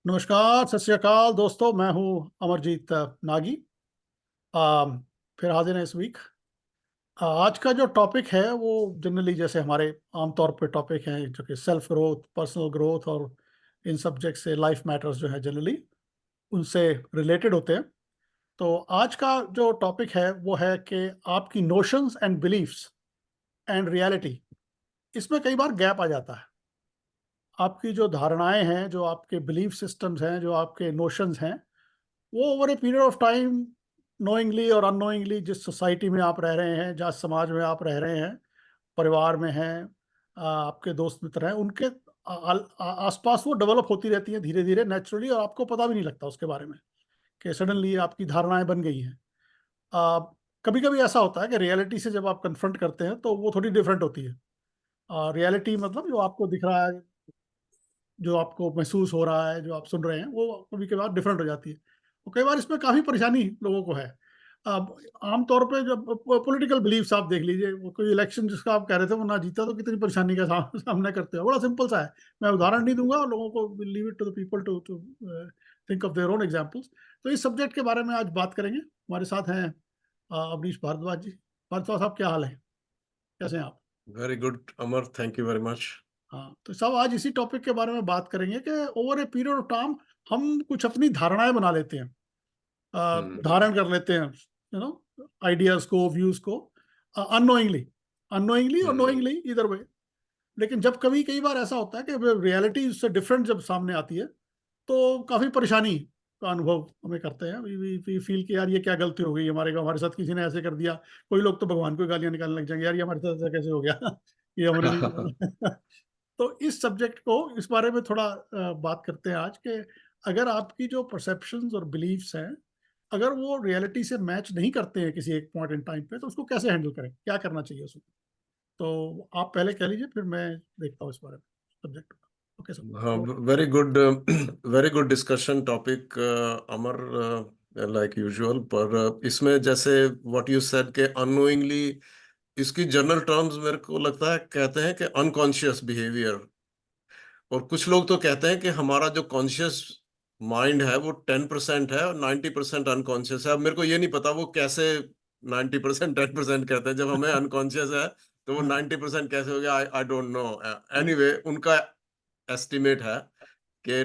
नमस्कार, सत श्री अकाल दोस्तों। मैं हूं अमरजीत नागी। अम, फिर हाजिर हैं इस वीक। आज का जो टॉपिक है वो जनरली जैसे हमारे आमतौर पे टॉपिक हैं जो कि सेल्फ ग्रोथ, पर्सनल ग्रोथ और इन सब्जेक्ट से लाइफ मैटर्स जो है जनरली उनसे रिलेटेड होते हैं। तो आज का जो टॉपिक है वो है कि आपकी notions and beliefs and reality, इसमें कई बार गैप आ जाता है। आपकी जो धारणाएं हैं, जो आपके बिलीफ सिस्टम्स हैं, जो आपके नोशंस हैं, वो over a period of time knowingly और अननोइंगली जिस सोसाइटी में आप रह रहे हैं, जिस समाज में आप रह रहे हैं, परिवार में हैं, आपके दोस्त मित्र हैं, उनके आसपास वो डेवलप होती रहती हैं धीरे धीरे नेचुरली, और आपको पता भी नहीं लगता उसके बारे में कि सडनली आपकी धारणाएं बन गई हैं। कभी कभी ऐसा होता है कि रियलिटी से जब आप कन्फ्रंट करते हैं तो वो थोड़ी डिफरेंट होती है। रियलिटी मतलब जो आपको दिख रहा है, जो आपको महसूस हो रहा है, जो आप सुन रहे हैं, वो कभी कभार डिफरेंट हो जाती है। तो कई बार इसमें काफ़ी परेशानी लोगों को है। अब आमतौर पे जब पॉलिटिकल बिलीफ्स आप देख लीजिए, वो कोई इलेक्शन जिसका आप कह रहे थे वो ना जीता तो कितनी परेशानी का सामना करते हो। बड़ा सिंपल सा है। मैं उदाहरण नहीं दूंगा, और लोगों को leave it to the people to to think of their own examples. तो इस सब्जेक्ट के बारे में आज बात करेंगे। हमारे साथ हैं अवनीश भारद्वाज जी। भारद्वाज साहब, क्या हाल है? कैसे हैं आप? Very good, Amar. Thank you very much. हाँ, तो सब आज इसी टॉपिक के बारे में बात करेंगे कि over a period of time हम कुछ अपनी धारणाएं बना लेते हैं, हम्म धारण कर लेते हैं, आइडियाज को, व्यूज को, अननोइंगली, अननोइंगली और हम्म नोइंगली, इधर वे। लेकिन जब कभी कई बार ऐसा होता है कि रियलिटी उससे डिफरेंट जब सामने आती है तो काफी परेशानी का अनुभव हमें करते हैं। वी फील कि यार ये क्या गलती हो गई हमारे साथ, किसी ने ऐसे कर दिया। कोई लोग तो भगवान को गालियां निकालने लग जाएंगे, यार ये हमारे साथ ऐसा कैसे हो गया ये हमने नहीं तो इस सब्जेक्ट को, इस बारे में थोड़ा बात करते हैं आज कि अगर आपकी जो परसेप्शंस और बिलीफ्स हैं, अगर वो रियलिटी से मैच नहीं करते हैं किसी एक पॉइंट इन टाइम पे, तो उसको कैसे हैंडल करें, क्या करना चाहिए उसको? तो आप पहले कह लीजिए, फिर मैं देखता हूँ इस बारे में सब्जेक्ट। Okay sir. हाँ, very good, very good discussion topic, अमर, like usual. पर इसमें जैसे what you said के unknowingly, इसकी जनरल टर्म्स मेरे को लगता है कहते हैं कि अनकॉन्शियस बिहेवियर। और कुछ लोग तो कहते हैं कि हमारा जो कॉन्शियस माइंड है वो 10% है और 90% अनकॉन्शियस है। अब मेरे को ये नहीं पता वो कैसे 90% 10% कहते हैं, जब हमें अनकॉन्शियस है तो वो हाँ, 90% कैसे हो गया? आई आई डोंट नो। हाँ, एनीवे, उनका एस्टिमेट है कि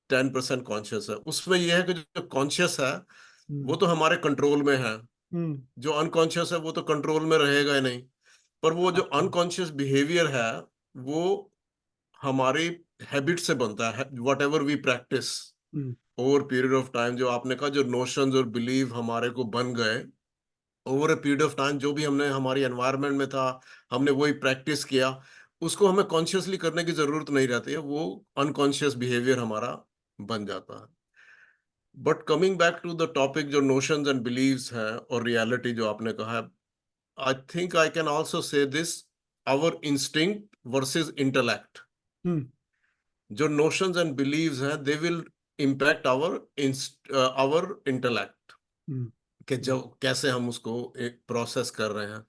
10% कॉन्शियस है। उसमें यह है कि जो कॉन्शियस है वो हम्म, तो हमारे कंट्रोल में है, हम्म, जो अनकॉन्शियस है वो तो कंट्रोल में रहेगा ही नहीं। पर वो जो हाँ, अनकॉन्शियस बिहेवियर है वो हमारी हैबिट से बनता है, whatever we practice hmm, over period of time. जो आपने कहा, जो नोशंस और बिलीव हमारे को बन गए over a period of time, जो भी हमने हमारी एनवायरनमेंट में था हमने वही प्रैक्टिस किया, उसको हमें कॉन्शियसली करने की जरूरत नहीं रहती है, वो अनकॉन्शियस बिहेवियर हमारा बन जाता है। But coming back to the topic, जो नोशंस एंड बिलीव्स हैं और रियलिटी जो आपने कहा है, I think I can also say this: our instinct versus intellect. Hmm, जो नोशंस एंड बिलीव्स हैं they will impact our intellect, hmm, कि जो कैसे हम उसको एक प्रोसेस कर रहे हैं।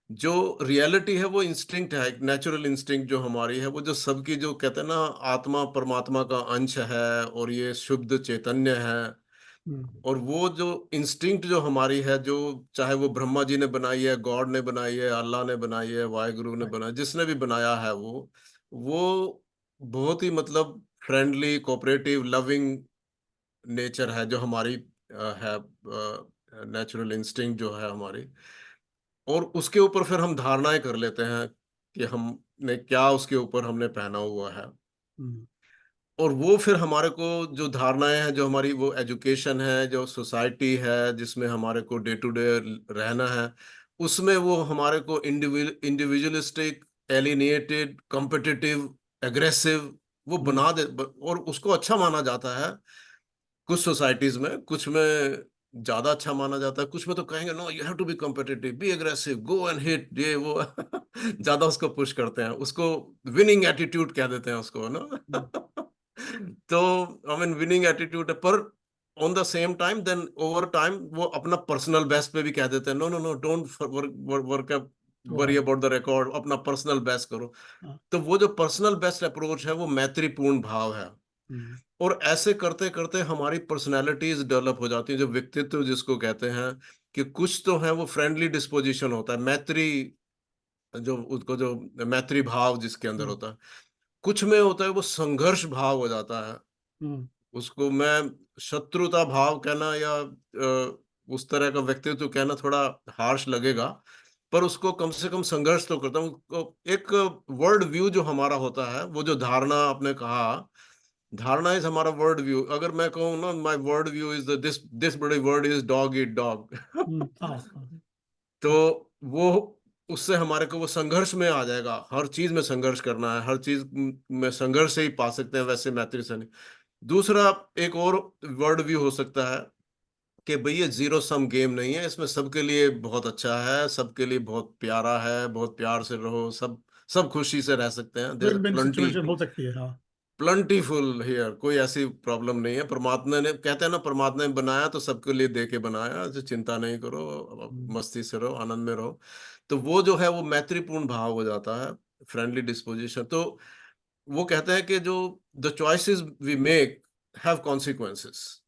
जो रियलिटी है वो इंस्टिंक्ट है, एक नेचुरल इंस्टिंक्ट जो हमारी है, वो जो सबकी, जो कहते हैं ना, आत्मा परमात्मा का अंश है और ये शुद्ध चैतन्य है। हम्म, और वो जो इंस्टिंक्ट जो हमारी है, जो चाहे वो ब्रह्मा जी ने बनाई है, गॉड ने बनाई है, अल्लाह ने बनाई है, वाहिगुरु ने right, बनाया, जिसने भी बनाया है, वो बहुत ही मतलब फ्रेंडली, कोऑपरेटिव, लविंग नेचर है, जो हमारी है नेचुरल इंस्टिंक्ट जो है हमारी। और उसके ऊपर फिर हम धारणाएं कर लेते हैं कि हमने क्या उसके ऊपर हमने पहना हुआ है। हम्म, और वो फिर हमारे को जो धारणाएं हैं, जो हमारी वो एजुकेशन है, जो सोसाइटी है जिसमें हमारे को डे टू डे रहना है, उसमें वो हमारे को इंडिविजुअलिस्टिक, एलिनिएटेड, कॉम्पिटिटिव, एग्रेसिव वो हम्म, और उसको अच्छा माना जाता है। कुछ सोसाइटीज में, कुछ में ज्यादा अच्छा माना जाता है, कुछ में तो कहेंगे no, you have to be competitive, be aggressive, go and hit, ये वो ज्यादा उसको पुश करते हैं, उसको विनिंग एटीट्यूड कह देते हैं उसको ना। हम्म, तो आई मीन विनिंग एटीट्यूड है, पर on the same time then over time वो अपना पर्सनल बेस्ट पे भी कह देते हैं, no no no, don't work वो वरी है। अबाउट द रिकॉर्ड, अपना पर्सनल बेस्ट करो। हाँ, तो वो जो पर्सनल बेस्ट अप्रोच है वो मैत्रीपूर्ण भाव है। हम्म, और ऐसे करते करते हमारी पर्सनैलिटीज डेवलप हो जाती है, जो व्यक्तित्व जिसको कहते हैं, कि कुछ तो है वो फ्रेंडली डिस्पोजिशन होता है, मैत्री, जो उसको जो मैत्री भाव जिसके अंदर हम्म, होता है। कुछ में होता है वो संघर्ष भाव हो जाता है, हम्म, उसको मैं शत्रुता भाव कहना या उस तरह का व्यक्तित्व कहना थोड़ा हार्श लगेगा, पर उसको कम से कम संघर्ष तो करता हूँ। एक वर्ल्ड व्यू जो हमारा होता है, वो जो धारणा आपने कहा, धारणा इज हमारा वर्ल्ड व्यू। अगर मैं कहूँ ना, my world view is this this बड़ी word is dog eat dog. हाँ, हाँ, तो वो, उससे हमारे को वो संघर्ष में आ जाएगा, हर चीज में संघर्ष करना है, हर चीज में संघर्ष से ही पा सकते हैं, वैसे मैत्री से नहीं। दूसरा, एक और वर्ल्ड व्यू हो सकता है कि भई ये ज़ीरो सम गेम नहीं है, इसमें सबके लिए बहुत अच्छा है, सबके लिए बहुत प्यारा है, बहुत प्यार से रहो, सब सब खुशी से रह सकते हैं। There is win win plenty, situation हो सकती है, हाँ। प्लेंटीफुल हियर, कोई ऐसी प्रॉब्लम नहीं है। परमात्मा ने, कहते हैं ना, परमात्मा ने बनाया तो सबके लिए दे के बनाया, तो चिंता नहीं करो, हम्म, मस्ती से रहो, आनंद में रहो। तो वो जो है वो मैत्रीपूर्ण भाव हो जाता है, फ्रेंडली डिस्पोज़िशन। तो वो कहते हैं कि जो the choices we make have consequences.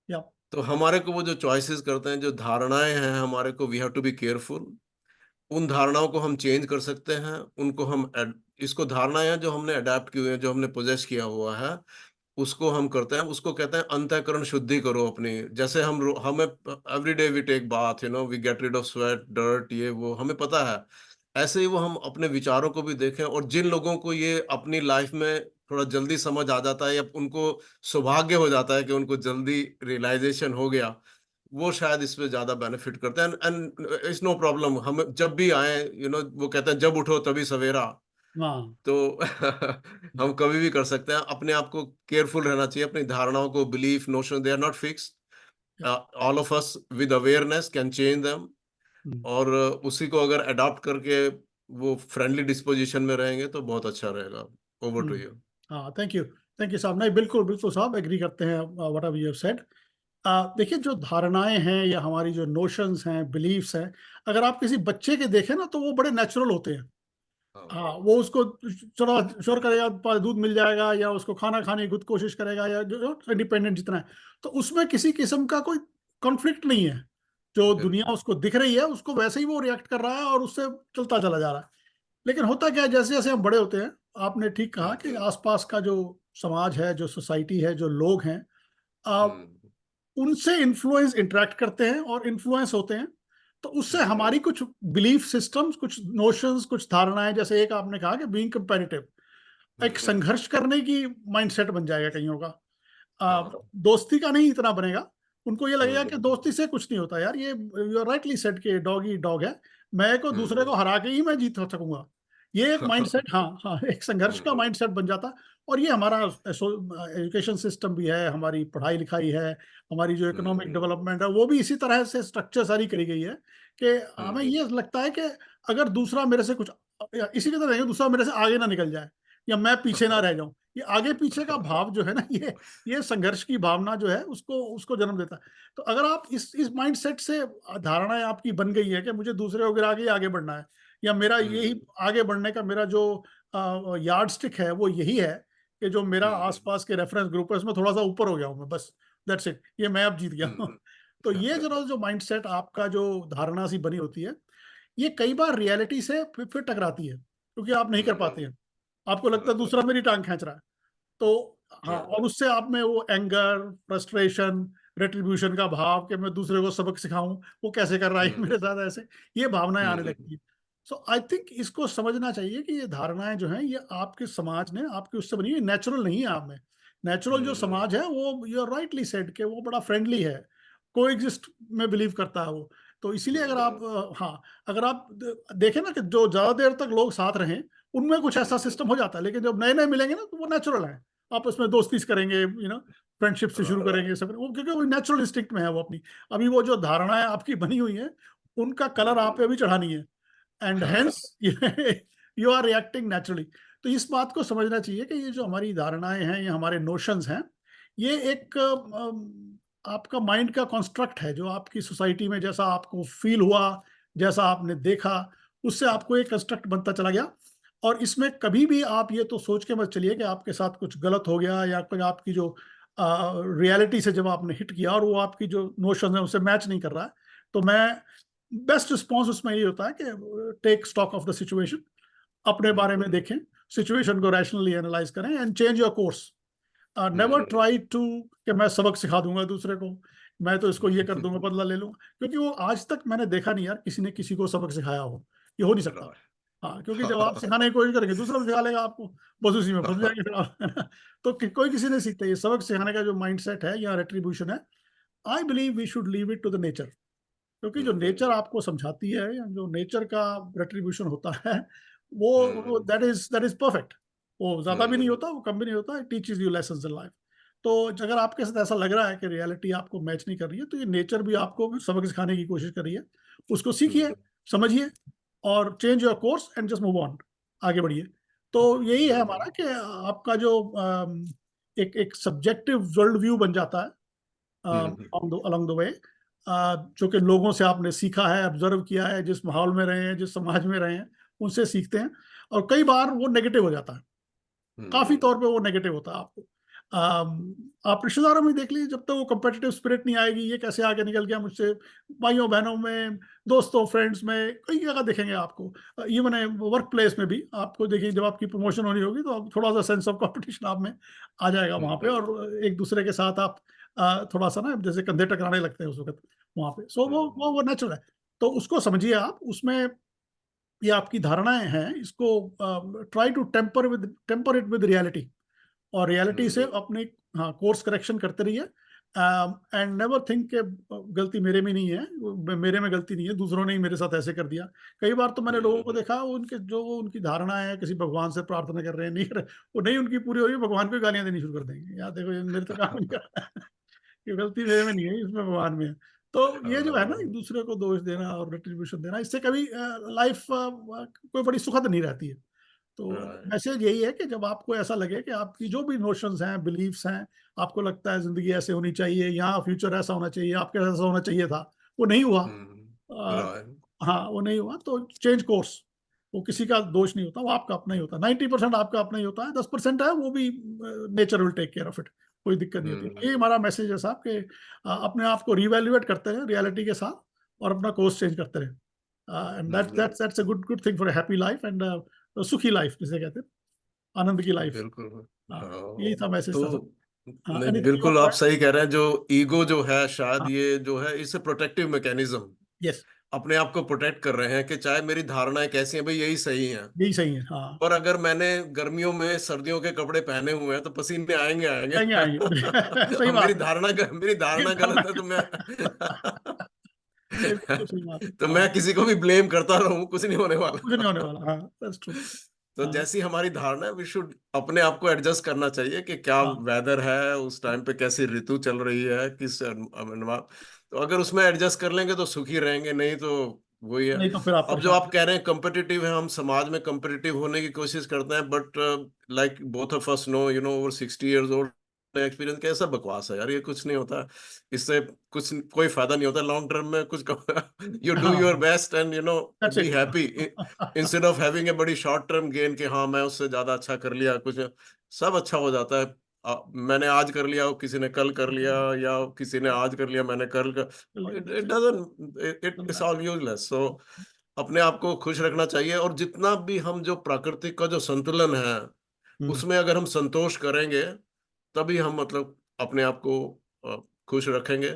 या तो हमारे को वो जो चॉइसेस करते हैं, जो धारणाएँ हैं हमारे को, we have to be careful. उन धारणाओं को हम चेंज कर सकते हैं, उनको हम इसको धारणाएँ जो हमने अडॉप्ट की हुई हैं, जो हमने पोजेस किया हुआ है, उसको हम करते हैं, उसको कहते हैं अंतःकरण शुद्धि करो अपनी। जैसे हमें every day we take bath, we get rid of sweat, dirt, ये वो हमें पता है। ऐसे ही वो हम अपने विचारों को भी देखें, और जिन लोगों को ये अपनी लाइफ में थोड़ा जल्दी समझ आ जाता है, या उनको सौभाग्य हो जाता है कि उनको जल्दी रियलाइजेशन हो गया, वो शायद इसमें ज़्यादा बेनिफिट करते हैं। एंड इट्स नो प्रॉब्लम, हम जब भी आएँ, वो कहते हैं जब उठो तभी सवेरा। हाँ, तो हम कभी भी कर सकते हैं। अपने आप को केयरफुल रहना चाहिए, अपनी धारणाओं को, belief, notion, they are not fixed. या all of us with awareness can change them. Hmm, और उसी को अगर अडॉप्ट करके वो फ्रेंडली डिस्पोज़िशन में रहेंगे तो बहुत अच्छा रहेगा। Over to hmm, you. हाँ, थैंक यू साहब। नहीं, बिल्कुल बिल्कुल साहब, एग्री करते हैं whatever you have said. देखिए, जो धारणाएं हैं या हमारी जो नोशंस हैं, बिलीफ्स हैं, अगर आप किसी बच्चे के देखें ना, तो वो बड़े नेचुरल होते हैं। हाँ। हाँ, वो उसको थोड़ा शोर करेगा, दूध मिल जाएगा, या उसको खाना खाने की खुद कोशिश करेगा, या जो इंडिपेंडेंट जितना है, तो उसमें किसी किस्म का कोई कॉन्फ्लिक्ट नहीं है। जो दुनिया बिल्कुल। उसको दिख रही है, उसको वैसे ही वो रिएक्ट कर रहा है और उससे चलता चला जा रहा है। लेकिन होता क्या है, जैसे जैसे हम बड़े होते हैं, आपने ठीक कहा हुँ, कि आसपास का जो समाज है, जो सोसाइटी है, जो लोग हैं, हुँ, उनसे इन्फ्लुएंस इंटरेक्ट करते हैं और इन्फ्लुएंस होते हैं। तो उससे हुँ, हमारी कुछ बिलीफ सिस्टम्स, कुछ नोशंस, कुछ धारणाएं, जैसे एक आपने कहा कि बीइंग कंपेटिटिव, एक हुँ, संघर्ष करने की माइंडसेट बन जाएगा कईयों का। हाँ, दोस्ती का नहीं इतना बनेगा। उनको ये लगेगा कि हुँ, दोस्ती से कुछ नहीं होता यार, ये यू आर राइटली सेड कि डॉग ही डॉग है, मैं को दूसरे को हुँ, हरा के ही मैं जीत सकूंगा। ये एक माइंडसेट, हाँ हाँ, एक संघर्ष का हुँ, माइंडसेट बन जाता। और ये हमारा एजुकेशन सिस्टम भी है, हमारी पढ़ाई लिखाई है, हमारी जो हुँ, इकोनॉमिक हुँ, डेवलपमेंट है, वो भी इसी तरह से स्ट्रक्चर सारी करी गई है कि हुँ, हमें हुँ, ये लगता है कि अगर दूसरा मेरे से कुछ, या इसी की तरह है, दूसरा मेरे से आगे ना निकल जाए, या मैं पीछे ना रह जाऊं। ये आगे पीछे का भाव जो है ना, ये संघर्ष की भावना जो है, उसको उसको जन्म देता है। तो अगर आप इस माइंडसेट से, धारणाएं आपकी बन गई है कि मुझे दूसरे को गिरा के ही आगे बढ़ना है, या मेरा यही हुँ, आगे बढ़ने का मेरा जो यार्ड स्टिक है वो यही है कि जो मेरा हुँ, आसपास के रेफरेंस ग्रुप है उसमें थोड़ा सा ऊपर हो गया हूं मैं, बस दैट्स इट, ये मैं अब जीत गया हूं। हुँ, तो ये जरा जो माइंडसेट आपका जो धारणा सी बनी होती है, ये कई बार रियलिटी से फिर टकराती है, क्योंकि आप नहीं कर पाते हुँ, हैं। आपको लगता है दूसरा मेरी टांग खींच रहा है। तो हाँ, राइट, और उससे आप में वो एंगर, फ्रस्ट्रेशन, रेट्रिब्यूशन का भाव कि मैं दूसरे को सबक सिखाऊं, वो कैसे कर रहा है हुँ, मेरे साथ, ऐसे ये भावनाएं हुँ, आने हुँ, लगती है। सो आई थिंक इसको समझना चाहिए कि ये धारणाएं जो हैं, ये आपके समाज ने आपके उससे बनी है, नेचुरल नहीं है आप में। नेचुरल जो हुँ, समाज है, वो यू आर राइटली सेड कि वो बड़ा फ्रेंडली है, कोएग्जिस्ट में बिलीव करता है वो। तो इसीलिए अगर हुँ, आप हाँ, अगर आप देखें ना कि जो ज्यादा देर तक लोग साथ रहें, उनमें कुछ ऐसा हुँ, सिस्टम हो जाता है, लेकिन जब नए नए मिलेंगे ना, तो वो नेचुरल है, आपस में दोस्ती से करेंगे, फ्रेंडशिप से शुरू राइट, करेंगे सब, वो क्योंकि वो नेचुरल इंस्टिंक्ट में है वो अपनी। अभी वो जो धारणाएं आपकी बनी हुई हैं, उनका कलर आप पे हुँ, अभी चढ़ा नहीं है, and hence you are reacting naturally. तो इस बात को समझना चाहिए कि ये जो हमारी धारणाएं हैं, ये हमारे नोशंस हैं, ये एक आपका माइंड का कंस्ट्रक्ट है, जो आपकी सोसाइटी में जैसा आपको फील हुआ, जैसा आपने देखा, उससे आपको एक कंस्ट्रक्ट बनता चला गया। और इसमें कभी भी आप ये तो सोच के मत चलिए कि आपके साथ कुछ गलत हो गया या कोई आपकी जो रियलिटी से जब आपने हिट किया और वो आपकी जो नोशन है उससे मैच नहीं कर रहा है, तो मैं बेस्ट रिस्पॉन्स उसमें ये होता है कि take stock of the situation, अपने बारे में देखें, सिचुएशन को रैशनली एनालाइज करें and change your course. Never try to कि मैं सबक सिखा दूंगा दूसरे को, मैं तो इसको ये कर दूंगा, बदला ले लूंगा, क्योंकि वो आज तक मैंने देखा नहीं यार किसी ने किसी को सबक सिखाया हो, ये हो नहीं सकता। right. हाँ, क्योंकि जब आप सिखाने की कोशिश करेंगे दूसरा भी सिखा लेगा आपको, बस उसी में फंस जाएंगे फिर आप, है ना? तो कोई किसी ने सीखता, ये सबक सिखाने का जो माइंडसेट है या रेट्रीब्यूशन है, I believe we should leave it to the nature, क्योंकि जो नेचर आपको समझाती है या जो नेचर का रेट्रीब्यूशन होता है, वो दैट इज परफेक्ट। वो ज्यादा भी नहीं होता, वो कम भी नहीं होता, it teaches you lessons in life. तो अगर आपके साथ ऐसा लग रहा है कि रियलिटी आपको मैच नहीं कर रही है, तो ये नेचर भी आपको सबक सिखाने की कोशिश कर रही है, उसको सीखिए, समझिए और change your course and just move on, आगे बढ़िए। तो यही है हमारा कि आपका जो एक एक सब्जेक्टिव वर्ल्ड व्यू बन जाता है along the way, जो कि लोगों से आपने सीखा है, ऑब्जर्व किया है, जिस माहौल में रहे हैं, जिस समाज में रहे हैं, उनसे सीखते हैं, और कई बार वो नेगेटिव हो जाता है, काफ़ी तौर पे वो नेगेटिव होता है आपको। आप रिश्तेदारों में देख लीजिए, जब तक वो कॉम्पिटिटिव स्पिरिट नहीं आएगी, ये कैसे आगे निकल गया मुझसे, भाइयों-बहनों में, दोस्तों, फ्रेंड्स में, कई जगह दिखेंगे आपको। इवन वर्क प्लेस में भी आपको देखिए, जब आपकी प्रमोशन होनी होगी, तो थोड़ा-सा सेंस ऑफ कॉम्पिटिशन आप में आ जाएगा वहाँ पे, और एक-दूसरे के साथ आप थोड़ा-सा ना जैसे कंधे टकराने लगते हैं उस वक़्त वहाँ पे। सो वो नेचुरल है। तो उसको समझिए आप, उसमें ये आपकी धारणाएँ हैं, इसको try to temper it with reality, और रियलिटी से अपने हाँ, कोर्स करेक्शन करते रहिए, एंड नेवर थिंक कि गलती मेरे में नहीं है, मेरे में गलती नहीं है, दूसरों ने ही मेरे साथ ऐसे कर दिया। कई बार तो मैंने लोगों को देखा, वो उनके जो वो उनकी धारणा है, किसी भगवान से प्रार्थना कर रहे हैं, नहीं कर रहे, वो नहीं उनकी पूरी हो रही है, भगवान को ही गालियाँ देनी शुरू कर देंगे, यार देखो ये मेरे तो काम नहीं कर रहा है, ये गलती मेरे में नहीं है, इसमें भगवान में है। तो ये जो है ना, एक दूसरे को दोष देना और रेट्रिब्यूशन देना, इससे कभी लाइफ कोई बड़ी सुखद नहीं रहती है। तो मैसेज यही है कि जब आपको ऐसा लगे कि आपकी जो भी नोशंस हैं, बिलीफ्स हैं, आपको लगता है ज़िंदगी ऐसे होनी चाहिए, यहाँ फ्यूचर ऐसा होना चाहिए, आपके साथ ऐसा होना चाहिए था, वो नहीं हुआ, अ, हाँ, वो नहीं हुआ, तो चेंज कोर्स। वो किसी का दोष नहीं होता, वो आपका अपना ही होता है। 90% आपका अपना ही होता है, 10% है वो भी nature will take care of it, कोई दिक्कत नहीं होती है। ये हमारा मैसेज है साहब कि अपने आप को रिवैल्यूएट करते रहें रियलिटी के साथ, और अपना कोर्स चेंज करते रहें। And that's a good good thing for a happy life and सुखी लाइफ जिसे कहते हैं, आनंद की लाइफ। बिल्कुल। हाँ, यही था हाँ, मैसेज था सर। तो हाँ, नहीं, एनीथिंग यू वांट बिल्कुल टू आप ऐड? सही कह रहे हैं, जो ईगो जो है शायद हाँ, ये जो है इसे प्रोटेक्टिव मैकेनिज्म, यस, अपने आप को प्रोटेक्ट कर रहे हैं कि चाहे मेरी धारणाएं कैसी हैं भाई यही सही हैं। यही सही है। हाँ, पर अगर मैंने गर्मियों में सर्दियों के कपड़े पहने हुए हैं तो पसीने आएंगे आएंगे। आएँगे, आएँगे। सही अब बात है। मेरी ये धारणा करना गलत है तो मैं ये बिल्कुल सही बात है। तो हाँ, मैं किसी को भी ब्लेम करता रहूं, कुछ नहीं होने कुछ नहीं वाला। होने वाला। हाँ, दैट्स ट्रू। तो हाँ, जैसी हमारी धारणा है, वी शुड अपने आप को एडजस्ट करना चाहिए कि क्या हाँ, वेदर है उस टाइम पे, कैसी ऋतु चल रही है, किस तो अगर उसमें एडजस्ट कर लेंगे तो सुखी रहेंगे, नहीं तो वही है। नहीं तो फिर आप अब जो परेशान हो आप कह रहे हैं कम्पिटिटिव है, हम समाज में कम्पिटिटिव होने की कोशिश करते हैं, but like both of us know, over 60 years old experience, कैसा बकवास है यार, ये कुछ नहीं होता इससे, कुछ कोई फायदा नहीं होता लॉन्ग टर्म में कुछ। यू जाएँगे। डू हाँ, योर हाँ, best and that's B it. Happy, instead of having a बड़ी शॉर्ट टर्म गेन कि हाँ मैं उससे ज्यादा अच्छा कर लिया कुछ। सब अच्छा हो जाता है। मैंने आज कर लिया, किसी ने कल कर लिया, या किसी ने आज कर लिया, मैंने कल कर, it that's it it. Doesn't, it it's all useless. So अपने आप को खुश रखना चाहिए, और जितना भी हम जो प्राकृतिक का जो संतुलन है हुँ, उसमें अगर हम संतोष करेंगे, तभी हम मतलब अपने आप को अ, खुश रखेंगे।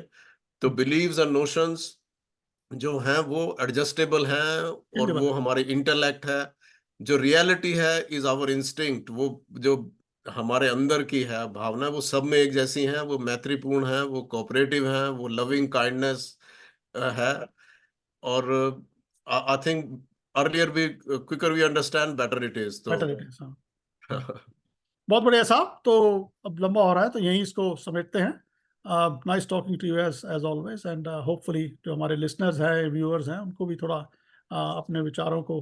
तो हुँ, बिलीव्स एंड नोशंस जो हैं वो एडजस्टेबल हैं, और चेंजेबल वो है। हमारी इंटेलेक्ट है। जो रियलिटी है इज आवर इंस्टिंक्ट, वो जो हमारे अंदर की है भावना, वो सब में एक जैसी हैं, वो मैत्रीपूर्ण है, वो कोऑपरेटिव है, वो लविंग काइंडनेस है। और I think earlier we quicker we understand better it is तो। Better it is. हाँ, हाँ। बहुत बढ़िया साहब, तो अब लंबा हो रहा है, तो यहीं इसको समेटते हैं। Nice talking to you as always, and hopefully जो हमारे लिसनर्स हैं, व्यूअर्स हैं, उनको भी थोड़ा अपने विचारों को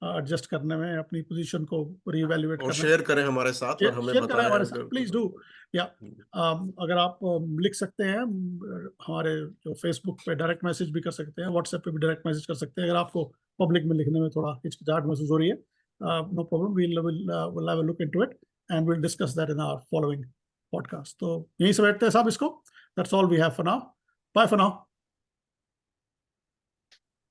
एडजस्ट करने में, अपनी पोज़ीशन को रीवैल्यूएट और करने में शेयर करें हमारे साथ, और हमें शेयर करें बताएं हमारे साथ, अगर प्लीज कुछ। डू। या अगर आप लिख सकते हैं, हमारे जो फेसबुक पे डायरेक्ट मैसेज भी कर सकते हैं, व्हाट्सएप पे भी डायरेक्ट मैसेज कर सकते हैं, अगर आपको पब्लिक में लिखने में थोड़ा हिचकिचाहट महसूस हो रही है, no problem. We'll have a look into it and we'll discuss that in our following podcast. तो यहीं से बैठते हैं साहब इसको. That's all we have for now. Bye for now.